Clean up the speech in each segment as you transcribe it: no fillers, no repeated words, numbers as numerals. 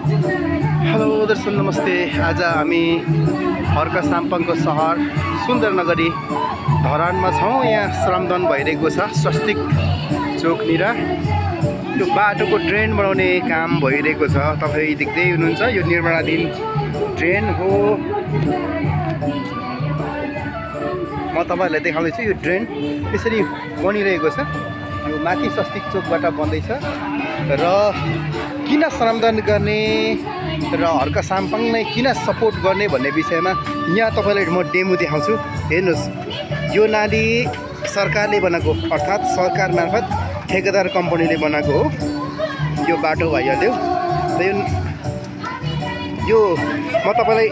Hello दर्शक नमस्ते। आज हामी हर्का साम्पाङको सहर सुन्दरनगरी धरानमा छौँ। यहाँ श्रमदान भइरहेको छ स्वस्तिक चोकनिर। यो बाटोको ड्रेन बनाउने काम भइरहेको छ। तपाईँ देख्दै हुनुहुन्छ यो निर्माणाधीन ड्रेन हो। म तपाईहरुलाई देखाउँदैछु यो ड्रेन यसरी बनिरहेको छ। यो माथि स्वस्तिक चोकबाट बन्दैछ र किन श्रमदान गर्ने र हर्का साम्पाङलाई किन सपोर्ट गर्ने भन्ने विषयमा यहाँ तपाईलाई म डेमो देखाउँछु। हेर्नुस्, यो नाली सरकारले बनाएको अर्थात् सरकार मार्फत ठेकेदार कम्पनीले बनाएको हो। यो बाटो भइहाल्यो। यो म तपाईलाई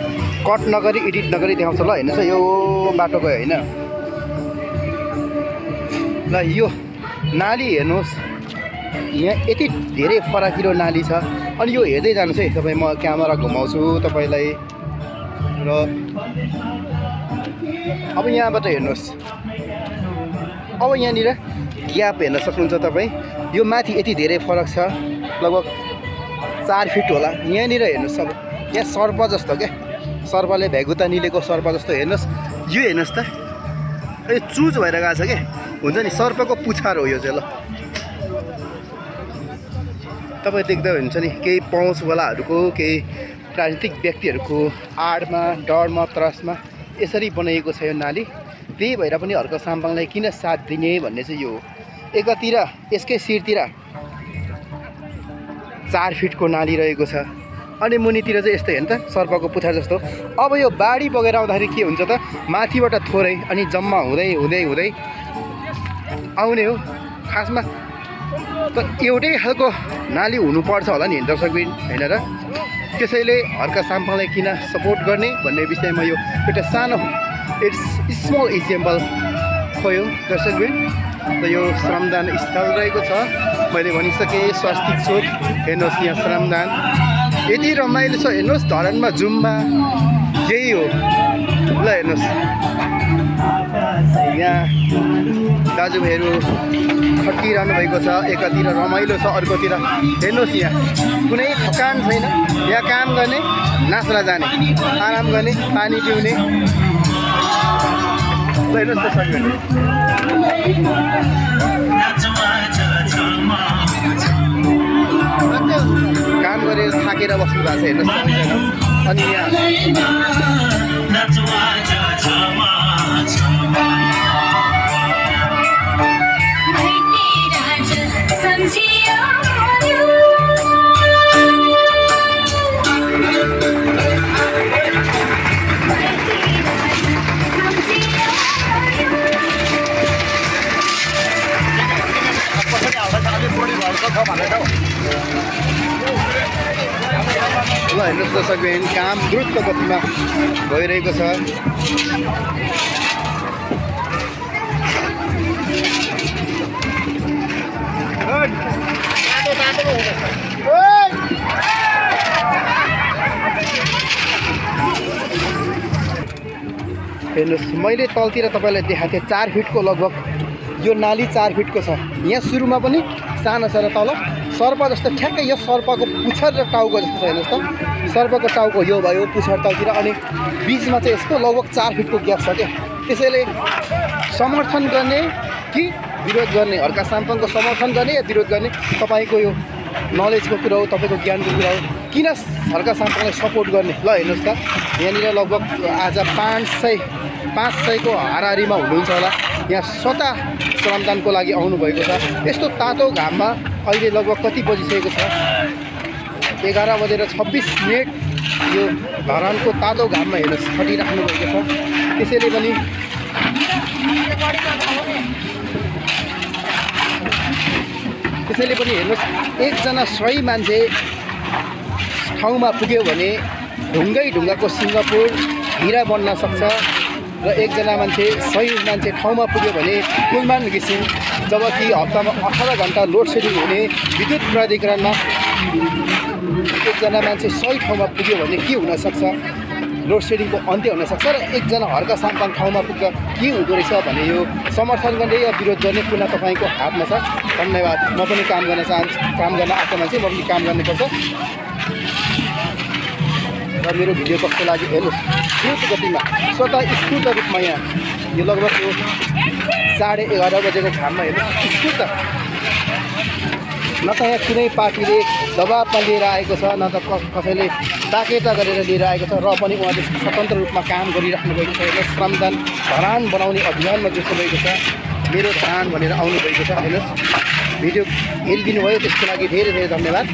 कट नगरी एडिट नगरी देखाउँछु। ल हेर्नुस्, यो बाटो गयो हैन। ल यो नाली हेर्नुस्, यहाँ यति धेरै फराकिलो नाली छ। अनि यो हेर्दै जानुहोस् है तपाईँ। म क्यामेरा घुमाउँछु तपाईलाई र अब यहाँबाट हेर्नुहोस्। अब यहाँनिर ग्याप हेर्न सक्नुहुन्छ तपाईँ। यो माथि यति धेरै फरक छ, लगभग 4 फिट होला। यहाँनिर हेर्नुहोस्, अब यहाँ सर्प जस्तो क्या, सर्पले भ्यागुता निलेको सर्प जस्तो। हेर्नुहोस्, यो हेर्नुहोस् त, यो चुज भएर गएको छ क्या। हुन्छ नि, सर्पको पुछार हो यो चाहिँ। ल तपाईँ देख्दा हुन्छ नि, केही पहुँचवालाहरूको केही राजनीतिक व्यक्तिहरूको आडमा डरमा त्रसमा यसरी बनाइएको छ यो नाली। त्यही भएर पनि हर्का साम्पाङलाई किन साथ दिने भन्ने चाहिँ यो हो। एकातिर यसकै शिरतिर 4 फिटको नाली रहेको छ, अनि मुनितिर चाहिँ यस्तो हेर्नु त सर्पको पुछार जस्तो। अब यो बाढी बगेर आउँदाखेरि के हुन्छ त, माथिबाट थोरै अनि जम्मा हुँदै हुँदै हुँदै आउने हो। खासमा त एउटै खालको नाली हुनुपर्छ होला नि दर्शकबिन, हैन र? त्यसैले हर्का साम्पाङलाई किन सपोर्ट गर्ने भन्ने विषयमा यो एउटा सानो इट्स स्मल इक्जाम्पल खोयौँ दर्शकबिन। र यो श्रमदान स्थल रहेको छ, मैले भनिसकेँ स्वस्तिक चोक। हेर्नुहोस्, यहाँ श्रमदान यति रमाइलो छ। हेर्नुहोस्, धरानमा जुम्बा यही हो। ल हेर्नुहोस्, यहाँ दाजुभाइहरू खटिरहनु भएको छ। एकातिर रमाइलो छ, अर्कोतिर हेर्नुहोस् यहाँ कुनै थकान छैन। यहाँ काम गर्ने, नाच्न जाने, आराम गर्ने, पानी पिउने। ल हेर्नुहोस् त साथीहरू, काम गरेर थाकेर बस्नु भएको छ। हेर्नुहोस्, अनि यहाँ ल हेर्नुहोस् दर्शकबिन, काम द्रुत गतिमा भइरहेको छ। हेर्नुहोस्, मैले तलतिर तपाईँलाई देखाएको थिएँ 4 फिटको लगभग यो नाली 4 फिटको छ। यहाँ सुरुमा पनि सानो छ र तल सर्प जस्तो ठ्याक्कै यो सर्पको पुच्छर र टाउको जस्तो छ। हेर्नुहोस् त, सर्पको टाउको यो भयो पुच्छर तलतिर, अनि बिचमा चाहिँ यसको लगभग 4 फिटको ग्याप छ क्या। त्यसैले समर्थन गर्ने कि विरोध गर्ने, हर्का साम्पाङको समर्थन गर्ने या विरोध गर्ने तपाईँको यो नलेजको कुरा हो, तपाईँको ज्ञानको कुरा हो। किन हर्का साम्पाङलाई सपोर्ट गर्ने? ल हेर्नुहोस् त, यहाँनिर लगभग आज 500को हाराहारीमा हुनुहुन्छ होला। यहाँ स्वतः श्रमदानको लागि आउनुभएको छ। यस्तो तातो घाममा अहिले लगभग कति बजिसकेको छ, 11:26 यो धरानको तातो घाममा हेर्नुहोस् खटिराख्नु भएको छ। त्यसैले पनि हेर्नुहोस्, एकजना सही मान्छे ठाउँमा पुग्यो भने ढुङ्गाको सिङ्गापुर हिरा बन्न सक्छ। र एकजना मान्छे सही मान्छे ठाउँमा पुग्यो भने कुलमान घिसिङ, जबकि हप्तामा 18 घन्टा लोड सेडिङ हुने विद्युत प्राधिकरणमा एकजना मान्छे सही ठाउँमा पुग्यो भने के हुनसक्छ, लोड सेडिङको अन्त्य हुनसक्छ। र एकजना हर्का साम्पाङ ठाउँमा पुग्दा के हुँदो रहेछ भने यो समर्थन गर्ने या विरोध गर्ने कुरा तपाईँको हातमा छ। धन्यवाद। म पनि काम गर्न चाहन्छु, काम गर्न आएको मान्छे, म पनि काम गर्नुपर्छ। र मेरो भिडियो कस्तो लाग्यो हेर्नुहोस् द्रुत गतिमा स्वतः स्फूर्त रूपमा यहाँ यो लगभग यो 11:30 बजेको घाममा हेर्नुहोस् स्फूर्त न त यहाँ कुनै पार्टीले दबाबमा लिएर आएको छ न त कसैले ताकेता गरेर लिएर आएको छ र पनि उहाँले स्वतन्त्र रूपमा काम गरिराख्नु भएको छ हेर्नुहोस् श्रमदान धरान बनाउने अभियानमा जुट्नु भएको छ मेरो धरान भनेर आउनुभएको छ हेर्नुहोस् भिडियो हेरिदिनु भयो त्यसको लागि धेरै धेरै धन्यवाद।